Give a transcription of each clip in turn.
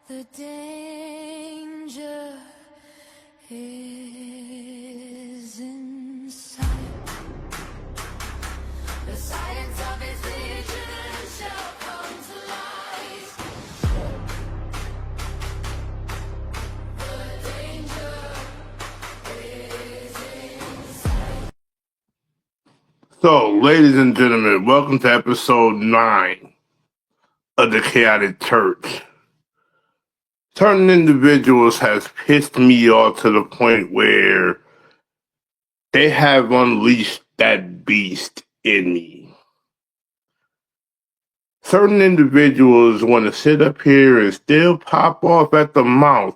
The danger is in sight. The silence of his vision shall come to light. The danger is in sight. So, ladies and gentlemen, welcome to episode 9 of the Chaotic Church. Certain individuals has pissed me off to the point where they have unleashed that beast in me. Certain individuals want to sit up here and still pop off at the mouth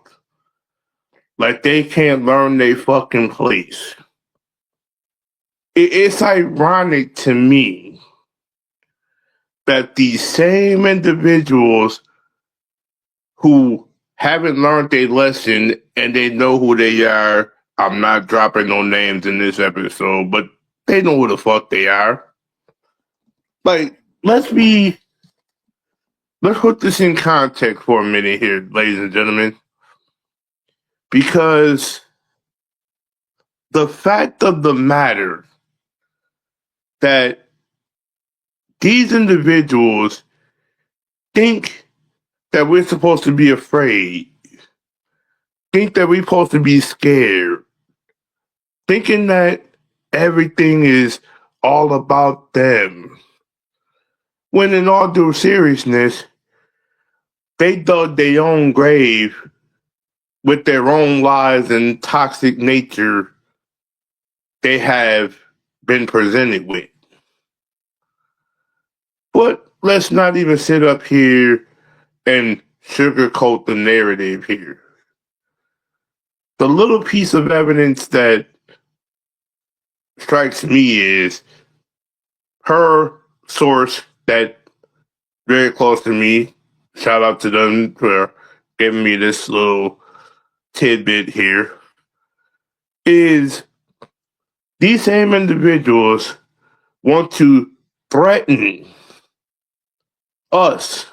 like they can't learn their fucking place. It's ironic to me that these same individuals who haven't learned their lesson and they know who they are. I'm not dropping no names in this episode, but they know who the fuck they are. Like, let's put this in context for a minute here, ladies and gentlemen. Because the fact of the matter that these individuals think that we're supposed to be afraid, think that we're supposed to be scared, thinking that everything is all about them. When in all due seriousness, they dug their own grave with their own lies and toxic nature they have been presented with. But let's not even sit up here and sugarcoat the narrative here. The little piece of evidence that strikes me is her source that very close to me. Shout out to them for giving me this little tidbit here. Is these same individuals want to threaten us,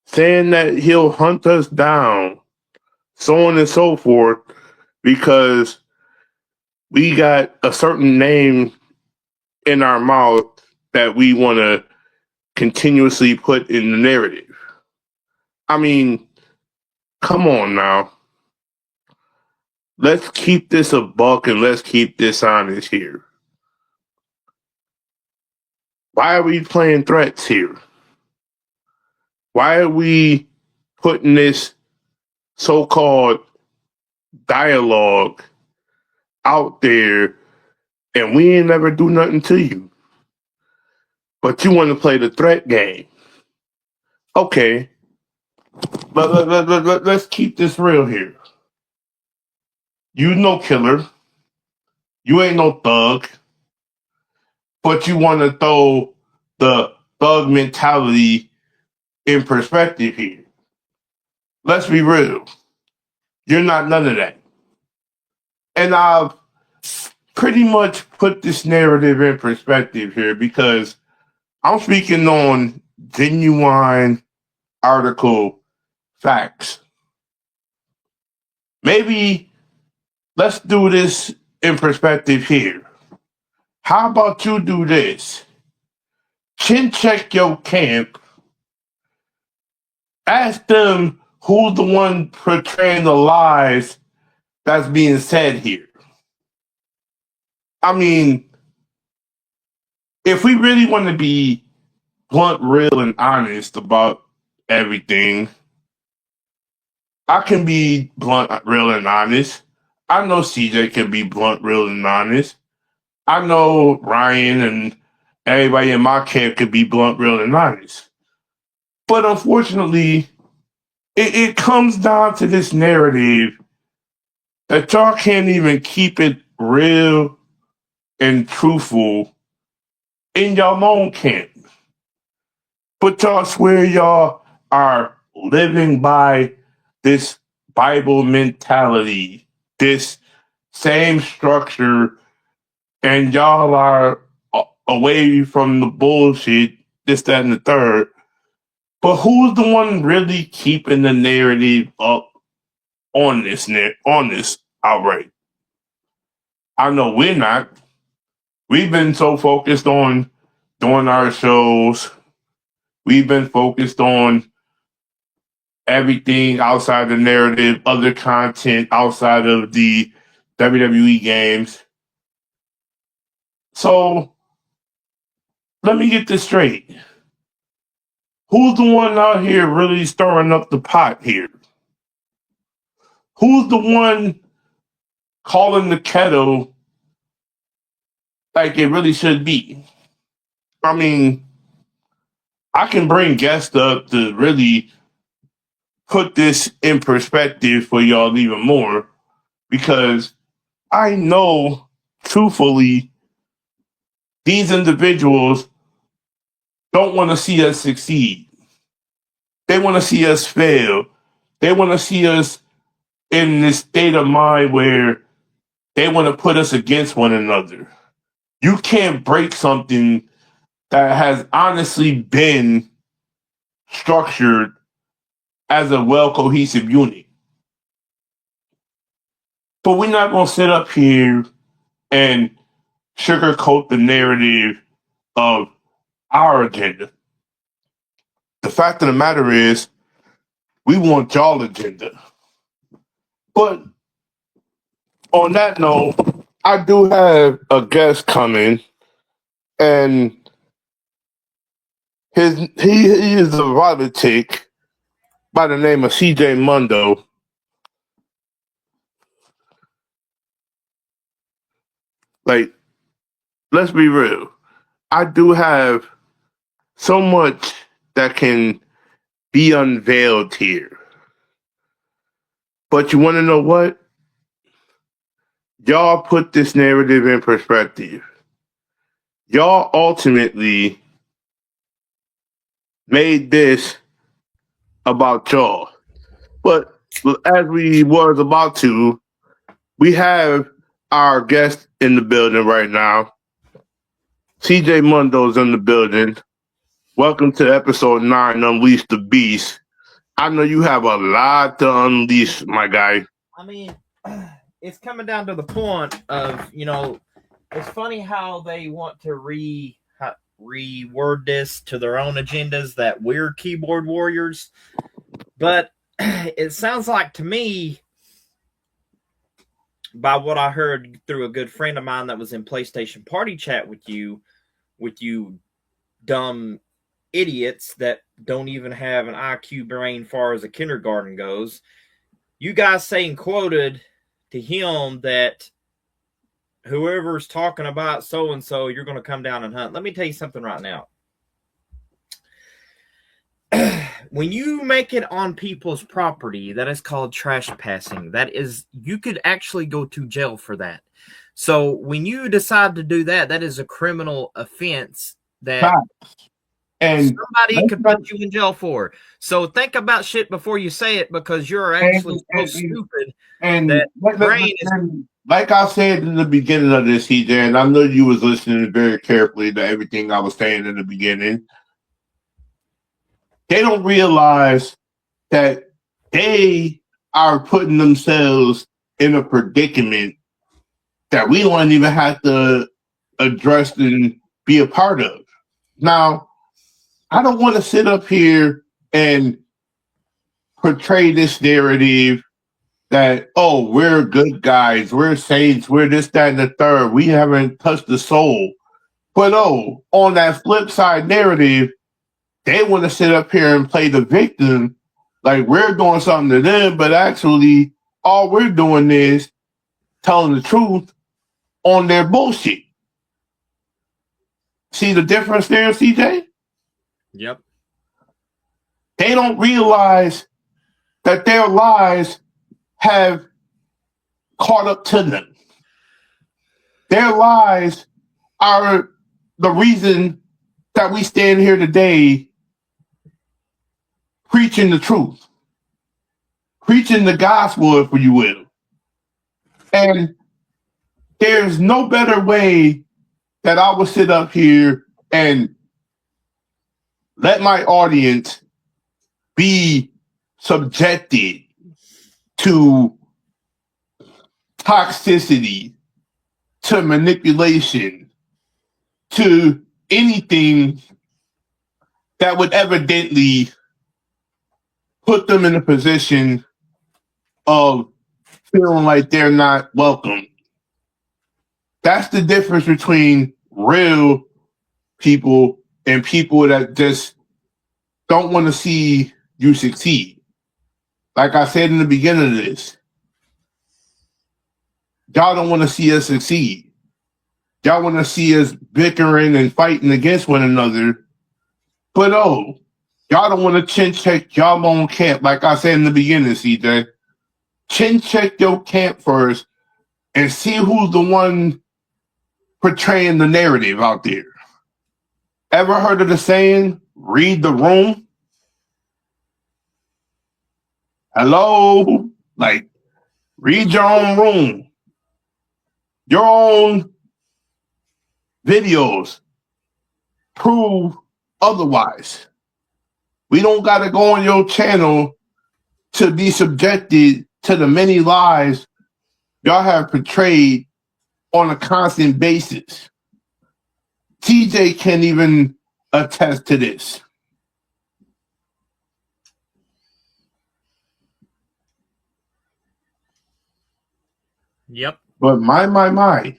saying that he'll hunt us down, so on and so forth, because we got a certain name in our mouth that we want to continuously put in the narrative. I mean, come on now. Let's keep this a buck and let's keep this honest here. Why are we playing threats here? Why are we putting this so-called dialogue out there and we ain't never do nothing to you? But you want to play the threat game. Okay. Let's keep this real here. You no killer. You ain't no thug. But you want to throw the thug mentality in perspective here. Let's be real. You're not none of that. And I've pretty much put this narrative in perspective here because I'm speaking on genuine article facts. Maybe let's do this in perspective here. How about you do this? Chin check your camp. Ask them who's the one portraying the lies that's being said here. I mean, if we really want to be blunt, real, and honest about everything, I can be blunt, real, and honest. I know CJ can be blunt, real, and honest. I know Ryan and everybody in my camp can be blunt, real, and honest. But unfortunately, it comes down to this narrative that y'all can't even keep it real and truthful in y'all own camp. But y'all swear y'all are living by this Bible mentality, this same structure, and y'all are away from the bullshit, this, that, and the third. But who's the one really keeping the narrative up on this outright? I know we're not. We've been so focused on doing our shows. We've been focused on everything outside the narrative, other content outside of the WWE games. So let me get this straight. Who's the one out here really stirring up the pot here? Who's the one calling the kettle like it really should be? I mean, I can bring guests up to really put this in perspective for y'all even more because I know truthfully these individuals don't want to see us succeed. They want to see us fail. They want to see us in this state of mind where they want to put us against one another. You can't break something that has honestly been structured as a well cohesive unit. But we're not going to sit up here and sugarcoat the narrative of our agenda. The fact of the matter is, we want y'all agenda. But on that note, I do have a guest coming, and he is a politic by the name of CJ Mundo. Like, let's be real. I do have so much that can be unveiled here. But you want to know what? Y'all put this narrative in perspective. Y'all ultimately made this about y'all. But as we was about to, we have our guest in the building right now. CJ Mundo's in the building. Welcome to episode 9, Unleash the Beast. I know you have a lot to unleash, my guy. I mean, it's coming down to the point of, it's funny how they want to reword this to their own agendas, that we're keyboard warriors. But it sounds like to me, by what I heard through a good friend of mine that was in PlayStation Party Chat with you dumb idiots that don't even have an IQ brain far as a kindergarten goes, you guys saying quoted to him that whoever's talking about so-and-so, you're going to come down and hunt. Let me tell you something right now. When you make it on people's property, that is called trespassing. That is, you could actually go to jail for that. So when you decide to do that, that is a criminal offense that and somebody could put you in jail for. So think about shit before you say it, because you're actually so stupid. And that brain is. Like I said in the beginning of this, CJ, and I know you was listening very carefully to everything I was saying in the beginning. They don't realize that they are putting themselves in a predicament that we don't even have to address and be a part of. Now, I don't want to sit up here and portray this narrative that, oh, we're good guys, we're saints, we're this, that, and the third. We haven't touched the soul. But on that flip side narrative, they want to sit up here and play the victim like we're doing something to them, but actually all we're doing is telling the truth on their bullshit. See the difference there, CJ? Yep. They don't realize that their lies have caught up to them. Their lies are the reason that we stand here today preaching the truth, preaching the gospel, if you will. And there's no better way that I would sit up here and let my audience be subjected to toxicity, to manipulation, to anything that would evidently put them in a position of feeling like they're not welcome. That's the difference between real people and people that just don't want to see you succeed. Like I said in the beginning of this, y'all don't want to see us succeed. Y'all want to see us bickering and fighting against one another. But y'all don't want to chin check y'all own camp. Like I said in the beginning, CJ, chin check your camp first and see who's the one portraying the narrative out there. Ever heard of the saying, read the room? Hello? Like, read your own room. Your own videos prove otherwise. We don't got to go on your channel to be subjected to the many lies y'all have portrayed on a constant basis. TJ can't even attest to this. Yep. But my,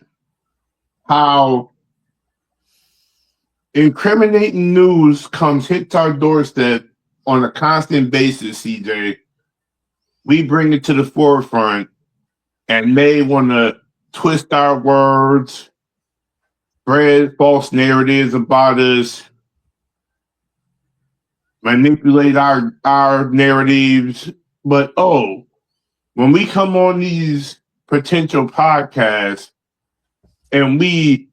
how incriminating news hits our doorstep on a constant basis, CJ. We bring it to the forefront and they want to twist our words, spread false narratives about us, manipulate our narratives. But when we come on these potential podcasts and we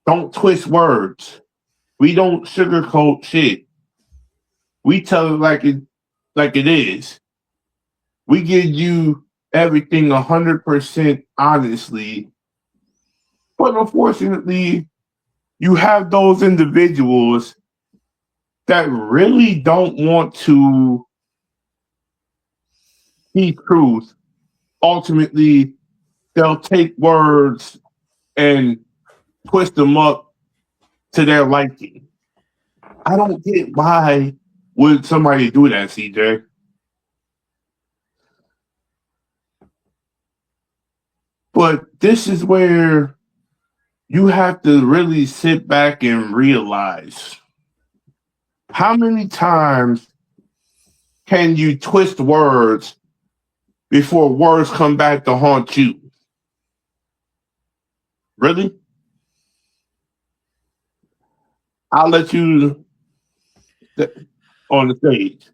don't twist words, we don't sugarcoat shit. We tell it like it is. We give you everything 100% honestly. But unfortunately, you have those individuals that really don't want to see truth. Ultimately, they'll take words and twist them up to their liking. I don't get why would somebody do that, CJ. But this is where you have to really sit back and realize how many times can you twist words before words come back to haunt you? Really? I'll let you on the stage.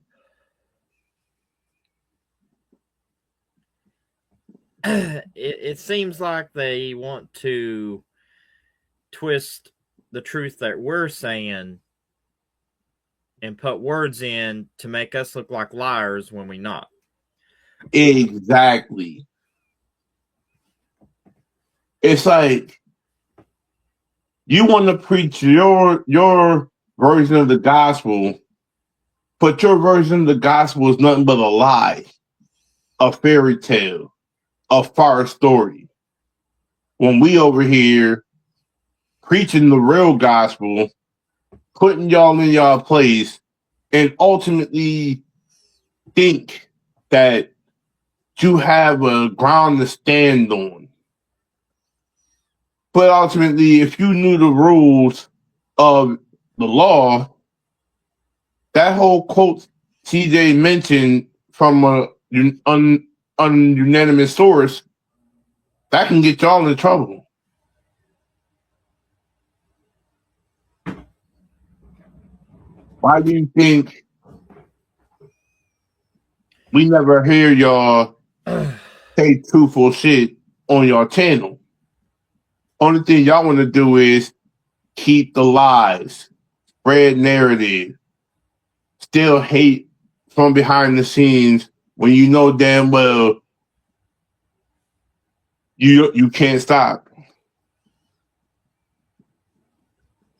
It seems like they want to twist the truth that we're saying and put words in to make us look like liars when we're not. Exactly. It's like you want to preach your version of the gospel, but your version of the gospel is nothing but a lie, a fairy tale, a far story. When we over here preaching the real gospel, putting y'all in y'all place, and ultimately think that you have a ground to stand on. But ultimately, if you knew the rules of the law, that whole quote CJ mentioned from a ununanimous source, that can get y'all in trouble. Why do you think we never hear y'all say truthful shit on your channel? Only thing y'all want to do is keep the lies, spread narrative, still hate from behind the scenes when you know damn well you can't stop.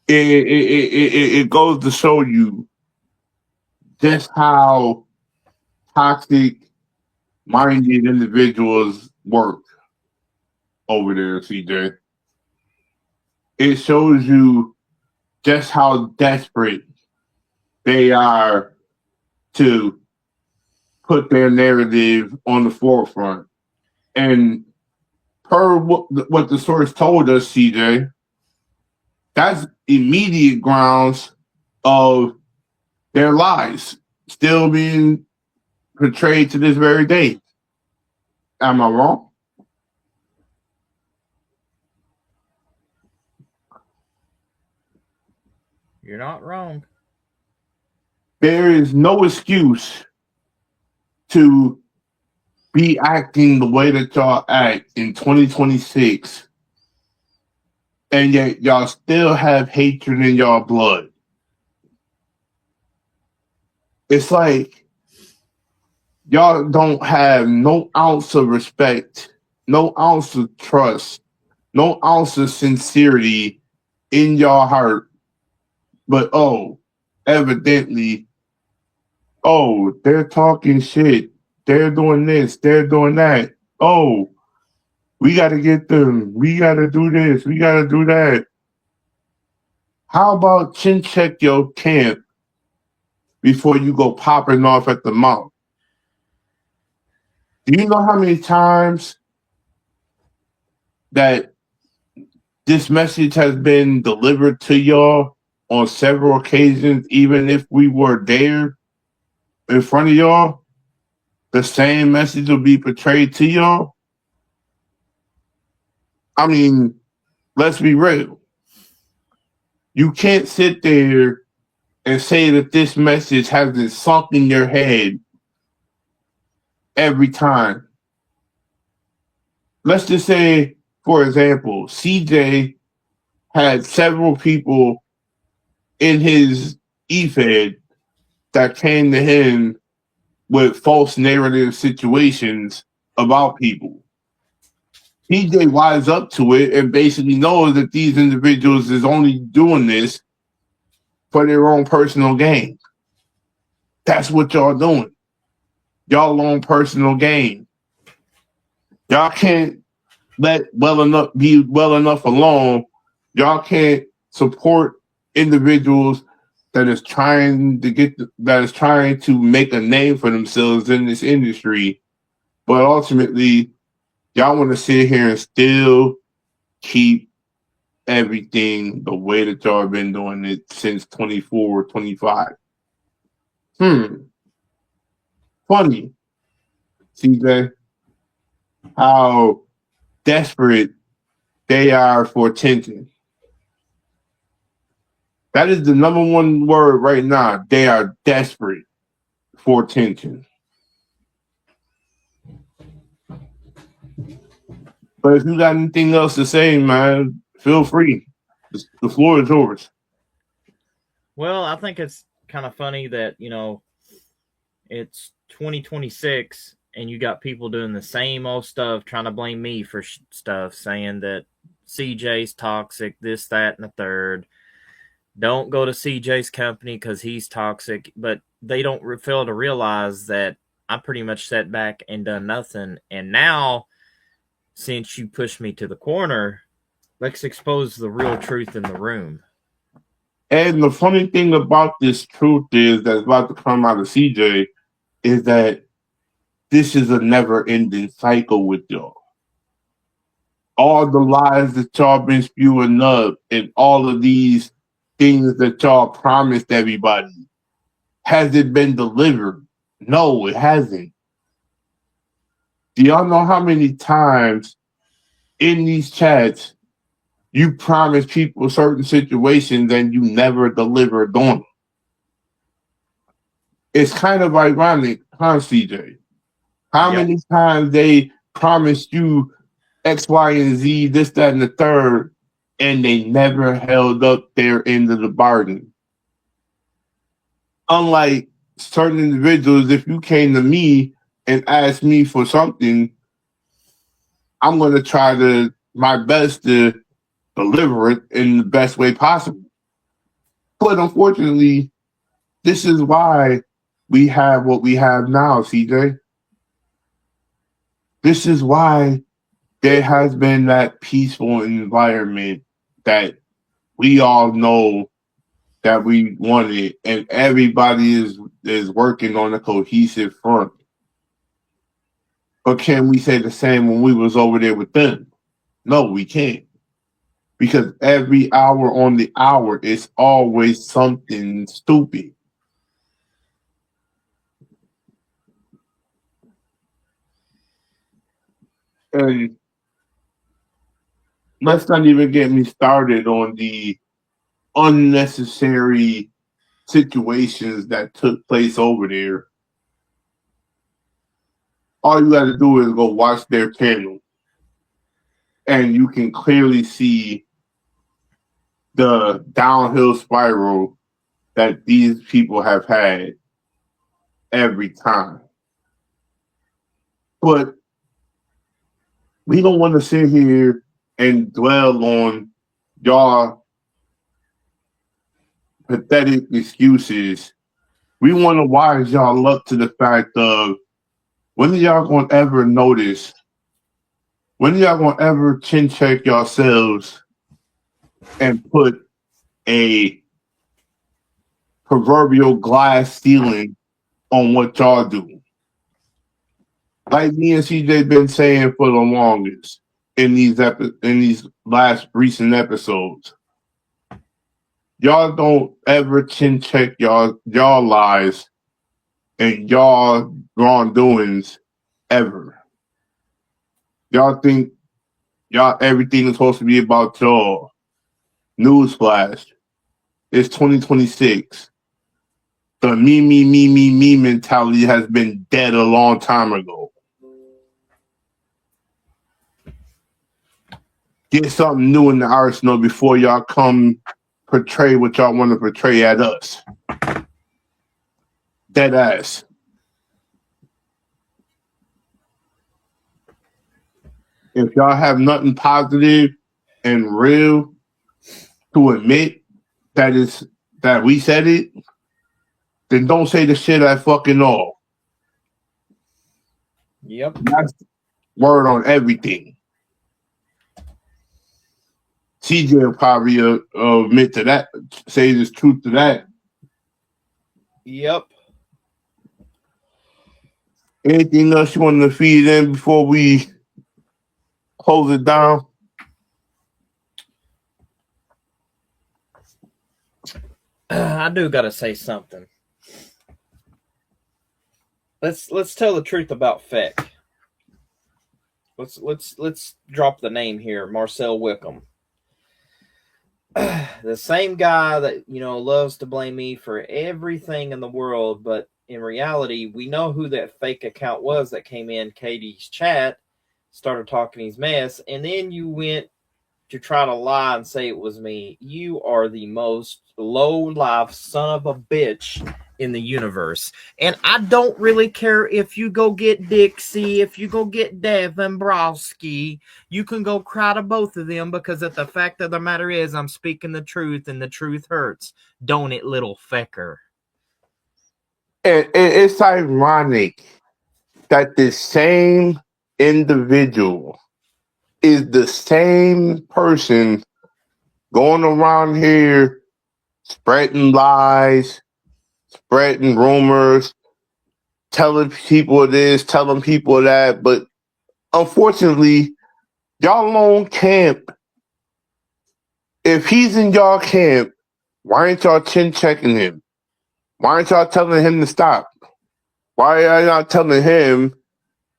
It goes to show you just how toxic minded individuals work over there, CJ. It shows you just how desperate they are to put their narrative on the forefront. And per what the source told us, CJ, that's immediate grounds of their lies still being portrayed to this very day. Am I wrong? You're not wrong. There is no excuse to be acting the way that y'all act in 2026, and yet y'all still have hatred in y'all blood. It's like y'all don't have no ounce of respect, no ounce of trust, no ounce of sincerity in your heart. But evidently, they're talking shit. They're doing this. They're doing that. Oh, we got to get them. We got to do this. We got to do that. How about chin check your camp before you go popping off at the mouth? Do you know how many times that this message has been delivered to y'all on several occasions, even if we were there in front of y'all? The same message will be portrayed to y'all. I mean, let's be real. You can't sit there and say that this message hasn't sunk in your head every time. Let's just say, for example, CJ had several people in his e-fed that came to him with false narrative situations about people. PJ wise up to it and basically knows that these individuals is only doing this for their own personal gain. That's what y'all doing. Y'all own personal gain. Y'all can't be well enough alone. Y'all can't support individuals that is trying to make a name for themselves in this industry, but ultimately y'all want to sit here and still keep everything the way that y'all have been doing it since 24, 25. Funny, CJ, how desperate they are for attention. That is the number one word right now. They are desperate for attention. But if you got anything else to say, man, feel free. The floor is yours. Well, I think it's kind of funny that, it's 2026 and you got people doing the same old stuff, trying to blame me for stuff, saying that CJ's toxic, this, that, and the third. Don't go to CJ's company because he's toxic. But they don't fail to realize that I pretty much sat back and done nothing. And now, since you pushed me to the corner, let's expose the real truth in the room. And the funny thing about this truth is that's about to come out of CJ is that this is a never-ending cycle with y'all. All the lies that y'all been spewing up and all of these things that y'all promised everybody, has it been delivered? No, it hasn't. Do y'all know how many times in these chats you promise people certain situations and you never delivered on them? It's kind of ironic, huh, CJ? How many times they promised you X, Y, and Z, this, that, and the third, and they never held up their end of the bargain. Unlike certain individuals, if you came to me and asked me for something, I'm going to try my best to deliver it in the best way possible. But unfortunately, this is why we have what we have now, CJ. This is why there has been that peaceful environment that we all know that we wanted, and everybody is working on a cohesive front. But can we say the same when we was over there with them? No, we can't. Because every hour on the hour is always something stupid. And let's not even get me started on the unnecessary situations that took place over there. All you got to do is go watch their channel, and you can clearly see the downhill spiral that these people have had every time. But we don't want to sit here and dwell on y'all pathetic excuses. We want to wise y'all up to the fact of when are y'all going to ever notice? When are y'all going to ever chin check yourselves and put a proverbial glass ceiling on what y'all do? Like me and CJ been saying for the longest in these last recent episodes. Y'all don't ever chin check y'all lies and y'all wrongdoings ever. Y'all think y'all everything is supposed to be about y'all. Newsflash. It's 2026. The me mentality has been dead a long time ago. Get something new in the arsenal before y'all come portray what y'all want to portray at us. Dead ass. If y'all have nothing positive and real to admit that we said it, then don't say the shit at fucking all. Yep. That's word on everything. CJ will probably admit to that, say the truth to that. Yep. Anything else you want to feed in before we close it down? I do gotta say something. Let's tell the truth about Feck. Let's drop the name here, Marcel Wickham. The same guy that loves to blame me for everything in the world, but in reality, we know who that fake account was that came in Katie's chat, started talking his mess, and then you went to try to lie and say it was me. You are the most low-life son of a bitch in the universe. And I don't really care if you go get Dixie, if you go get Devin Browski. You can go cry to both of them, because the fact of the matter is I'm speaking the truth, and the truth hurts. Don't it, little fecker? And it's ironic that the same individual is the same person going around here spreading lies, spreading rumors, telling people this, telling people that. But unfortunately, y'all own camp. If he's in y'all camp, why ain't y'all chin checking him? Why aren't y'all telling him to stop? Why are y'all not telling him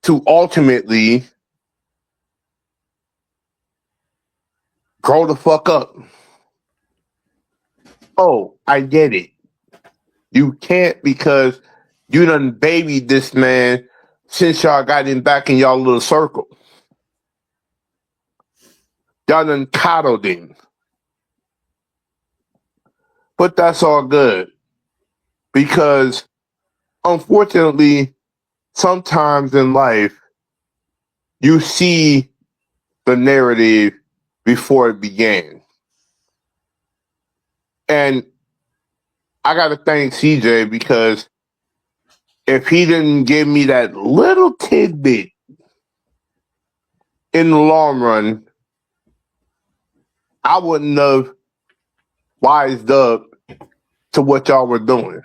to ultimately grow the fuck up? Oh, I get it. You can't because you done babied this man since y'all got him back in y'all little circle. Y'all done coddled him. But that's all good. Because unfortunately, sometimes in life, you see the narrative before it began. And I got to thank CJ because if he didn't give me that little tidbit in the long run, I wouldn't have wised up to what y'all were doing.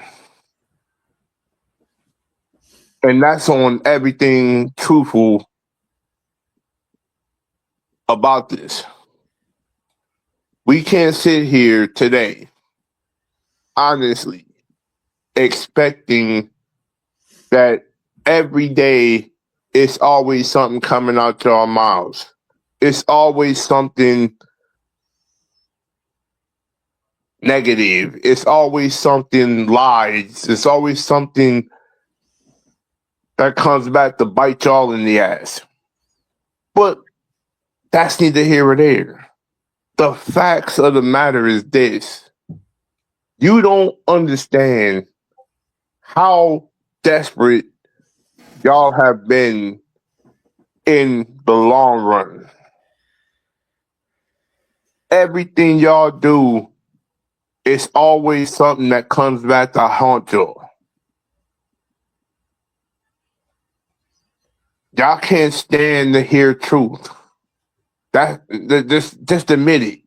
And that's on everything truthful about this. We can't sit here today, honestly, expecting that every day it's always something coming out your mouths. It's always something negative. It's always something lies. It's always something that comes back to bite y'all in the ass. But that's neither here or there. The facts of the matter is this. You don't understand how desperate y'all have been in the long run. Everything y'all do is always something that comes back to haunt y'all. Y'all can't stand to hear truth. Just admit it.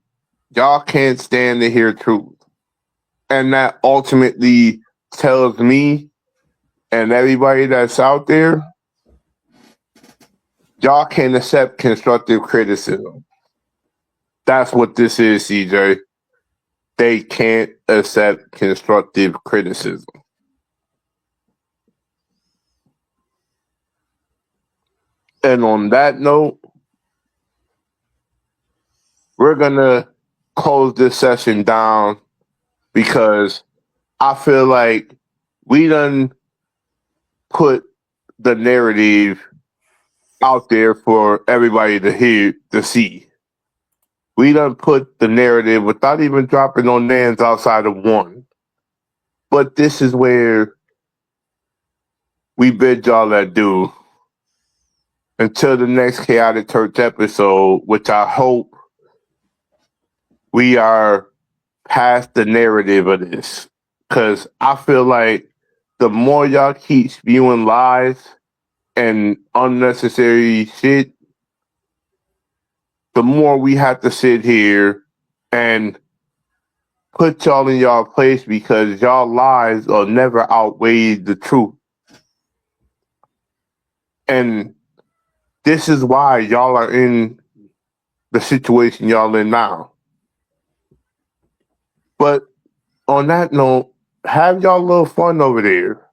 Y'all can't stand to hear truth. And that ultimately tells me and everybody that's out there, y'all can't accept constructive criticism. That's what this is, CJ. They can't accept constructive criticism. And on that note, we're going to close this session down because I feel like we done put the narrative out there for everybody to hear, to see. We done put the narrative without even dropping no names outside of one. But this is where we bid y'all adieu until the next Chaotic Church episode, which I hope we are past the narrative of this. Because I feel like the more y'all keep spewing lies and unnecessary shit, the more we have to sit here and put y'all in y'all place because y'all lies will never outweigh the truth. And this is why y'all are in the situation y'all in now. But on that note, have y'all a little fun over there.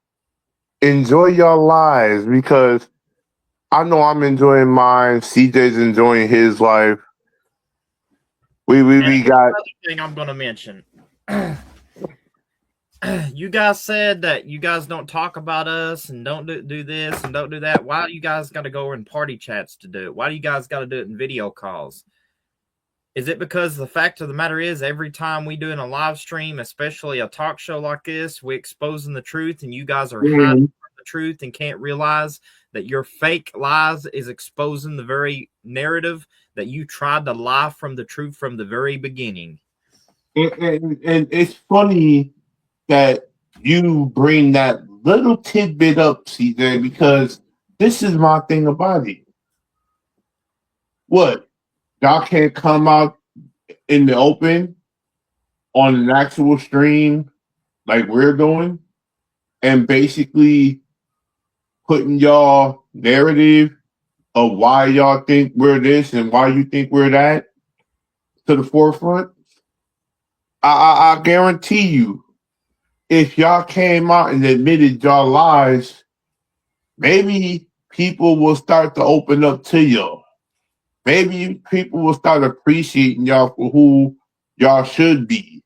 Enjoy y'all lives because I know I'm enjoying mine. CJ's enjoying his life. We got another thing I'm going to mention. You guys said that you guys don't talk about us and don't do this and don't do that. Why do you guys got to go in party chats to do it? Why do you guys got to do it in video calls? Is it because the fact of the matter is every time we do in a live stream, especially a talk show like this, we exposing the truth and you guys are hiding the truth and can't realize that your fake lies is exposing the very narrative that you tried to lie from the truth from the very beginning. and it's funny that you bring that little tidbit up, CJ, because this is my thing about it. What? Y'all can't come out in the open on an actual stream like we're doing and basically putting y'all narrative of why y'all think we're this and why you think we're that to the forefront. I guarantee you, if y'all came out and admitted y'all lies, maybe people will start to open up to y'all. Maybe people will start appreciating y'all for who y'all should be.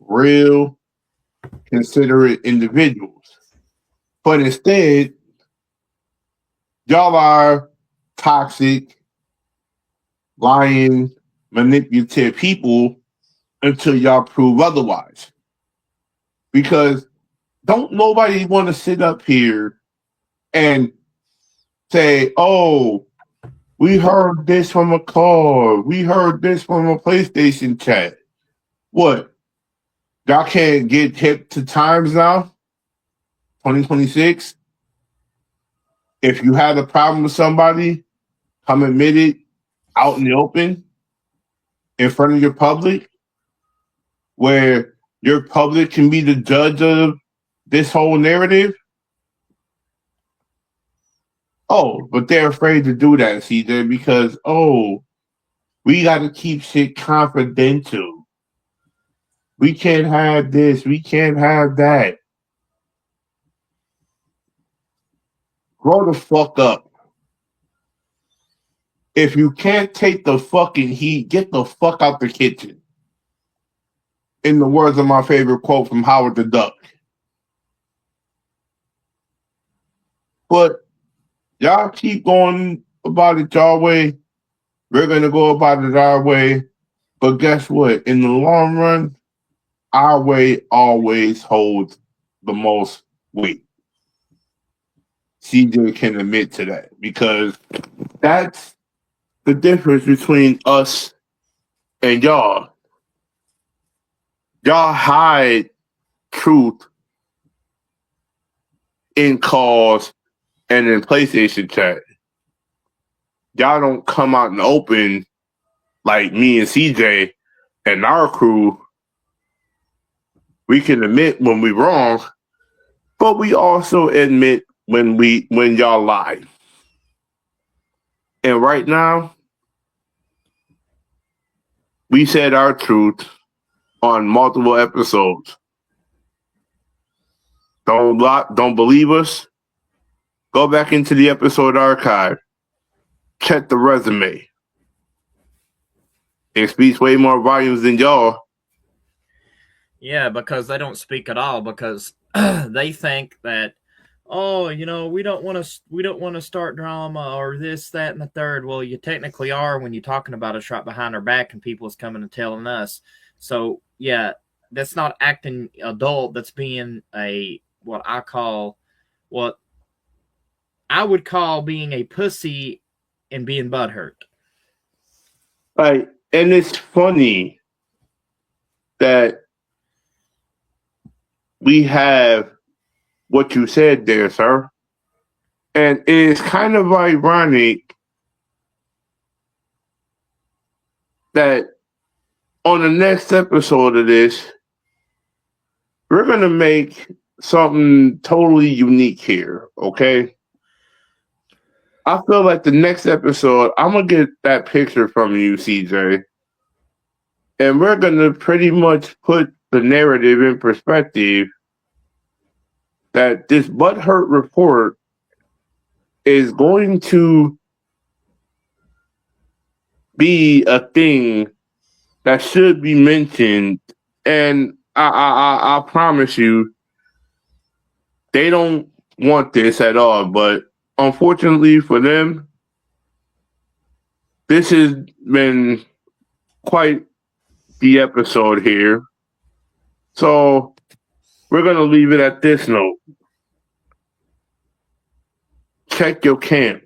Real, considerate individuals. But instead, y'all are toxic, lying, manipulative people until y'all prove otherwise. Because don't nobody want to sit up here and say, oh, we heard this from a car. We heard this from a PlayStation chat. What? Y'all can't get hip to times now? 2026? If you had a problem with somebody, come admit it out in the open, in front of your public, where your public can be the judge of this whole narrative. Oh, but they're afraid to do that, CJ, because, we got to keep shit confidential. We can't have this. We can't have that. Grow the fuck up. If you can't take the fucking heat, get the fuck out the kitchen. In the words of my favorite quote from Howard the Duck. But y'all keep going about it y'all way. We're going to go about it our way. But guess what? In the long run, our way always holds the most weight. CJ can admit to that because that's the difference between us and y'all. Y'all hide truth in calls and in PlayStation chat. Y'all don't come out in the open like me and CJ and our crew. We can admit when we're wrong, but we also admit when y'all lie. And right now, we said our truth on multiple episodes. Don't believe us? Go back into the episode archive. Check the resume. It speaks way more volumes than y'all. Yeah, because they don't speak at all because they think that, we don't want to start drama or this, that, and the third. Well, you technically are when you're talking about us right behind our back and people is coming and telling us. So yeah, that's not acting adult. That's being what I would call being a pussy and being butthurt. Like, and it's funny that we have what you said there, sir. And it is kind of ironic that on the next episode of this, we're going to make something totally unique here, okay? I feel like the next episode, I'm going to get that picture from you, CJ. And we're going to pretty much put the narrative in perspective that this butthurt report is going to be a thing that should be mentioned. And I promise you, they don't want this at all. But unfortunately for them, this has been quite the episode here. So we're going to leave it at this note. Check your camp.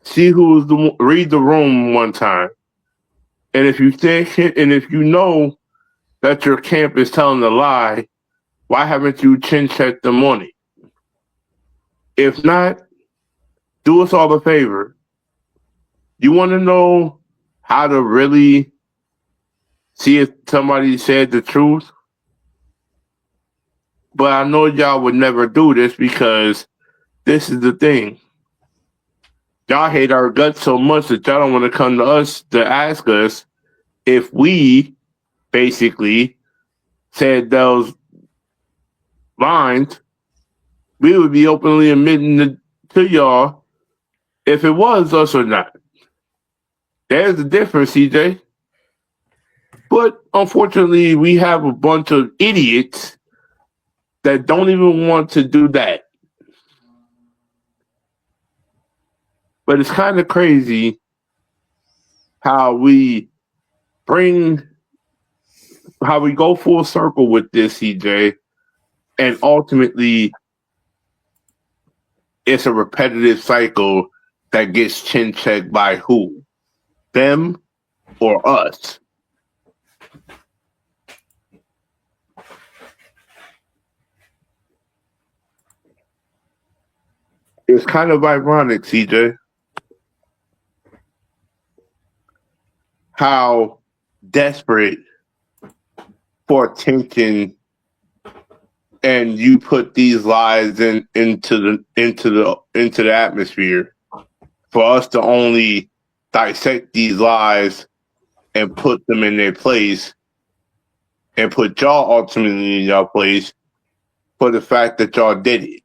See read the room one time. And if you think and if you know that your camp is telling a lie, why haven't you chin checked them on it? If not, do us all a favor. You want to know how to really see if somebody said the truth? But I know y'all would never do this because this is the thing. Y'all hate our guts so much that y'all don't want to come to us to ask us if we basically said those lines. We would be openly admitting to y'all if it was us or not. There's the difference, CJ. But unfortunately, we have a bunch of idiots that don't even want to do that. But it's kind of crazy how we go full circle with this, CJ, and ultimately it's a repetitive cycle that gets chin checked by who? Them or us? It's kind of ironic, CJ, how desperate for attention and you put these lies into the atmosphere for us to only dissect these lies and put them in their place and put y'all ultimately in your place for the fact that y'all did it.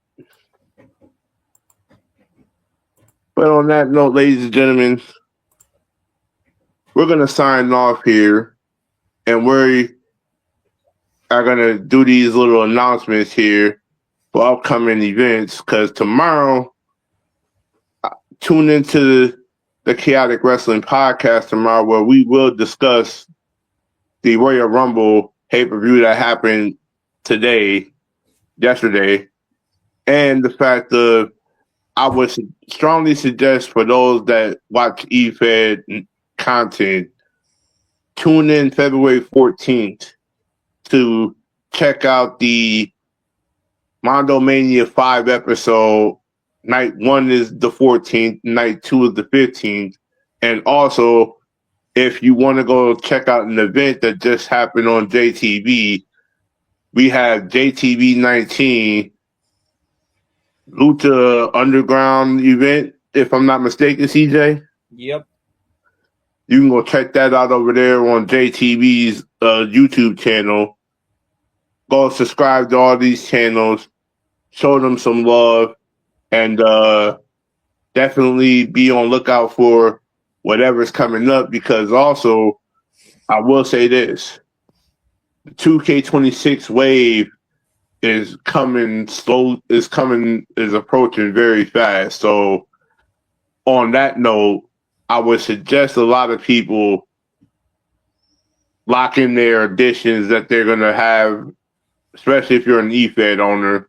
But on that note, ladies and gentlemen, we're going to sign off here and we are going to do these little announcements here for upcoming events because tomorrow, tune into the Chaotic Wrestling Podcast tomorrow where we will discuss the Royal Rumble pay-per-view that happened yesterday, and the fact of I would strongly suggest for those that watch eFed content, tune in February 14th to check out the Mondo Mania 5 episode. Night 1 is the 14th, night 2 is the 15th. And also, if you want to go check out an event that just happened on JTV, we have JTV 19 Lucha Underground event, if I'm not mistaken, CJ. Yep. You can go check that out over there on JTV's YouTube channel. Go subscribe to all these channels, show them some love, and definitely be on lookout for whatever's coming up because also, I will say this, the 2K26 wave is approaching very fast. So on that note, I would suggest a lot of people lock in their editions that they're going to have, especially if you're an eFed owner,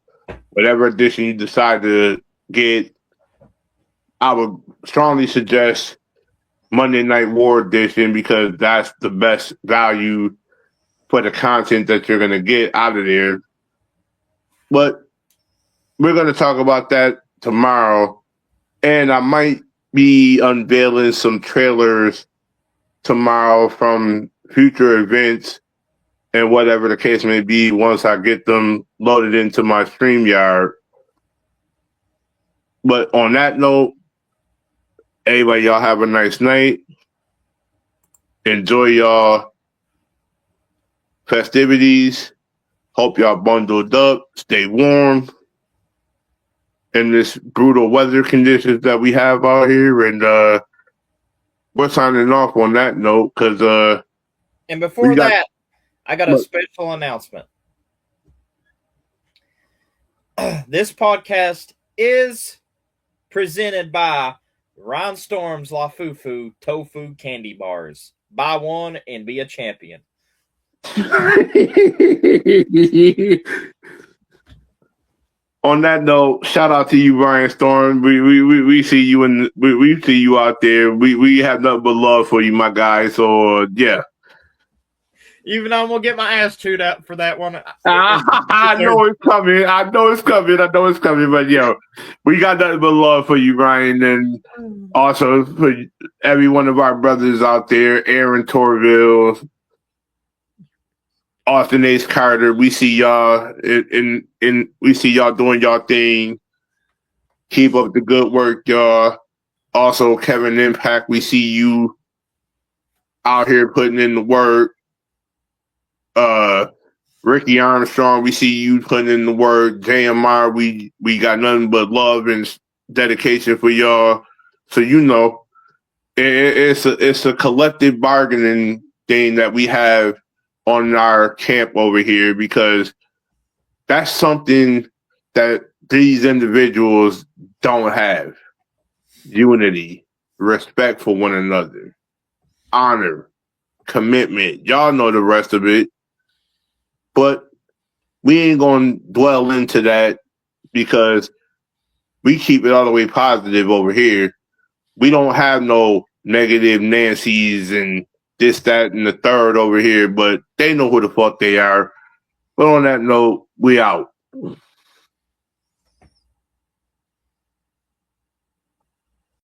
whatever edition you decide to get. I would strongly suggest Monday Night War edition because that's the best value for the content that you're going to get out of there. But we're going to talk about that tomorrow. And I might be unveiling some trailers tomorrow from future events and whatever the case may be once I get them loaded into my StreamYard. But on that note, everybody, y'all have a nice night. Enjoy y'all festivities. Hope y'all bundled up. Stay warm in this brutal weather conditions that we have out here. And we're signing off on that note because and before that, I got a special announcement. This podcast is presented by Rhinestorm's La Fufu Tofu Candy Bars. Buy one and be a champion. On that note, shout out to you, Ryan Storm. We see you we see you out there. We have nothing but love for you, my guy. So yeah. Even though I'm gonna get my ass chewed out for that one. I know it's coming. I know it's coming. But yo, we got nothing but love for you, Ryan, and also for every one of our brothers out there, Aaron Torville, Austin Ace Carter. We see y'all we see y'all doing y'all thing. Keep up the good work, y'all. Also, Kevin Impact, we see you out here putting in the work. Ricky Armstrong, we see you putting in the work. JMR, we got nothing but love and dedication for y'all. So it's a collective bargaining thing that we have on our camp over here because that's something that these individuals don't have. Unity, respect for one another, honor, commitment. Y'all know the rest of it. But we ain't going to dwell into that because we keep it all the way positive over here. We don't have no negative Nancy's and this, that, and the third over here, but they know who the fuck they are. But on that note, we out.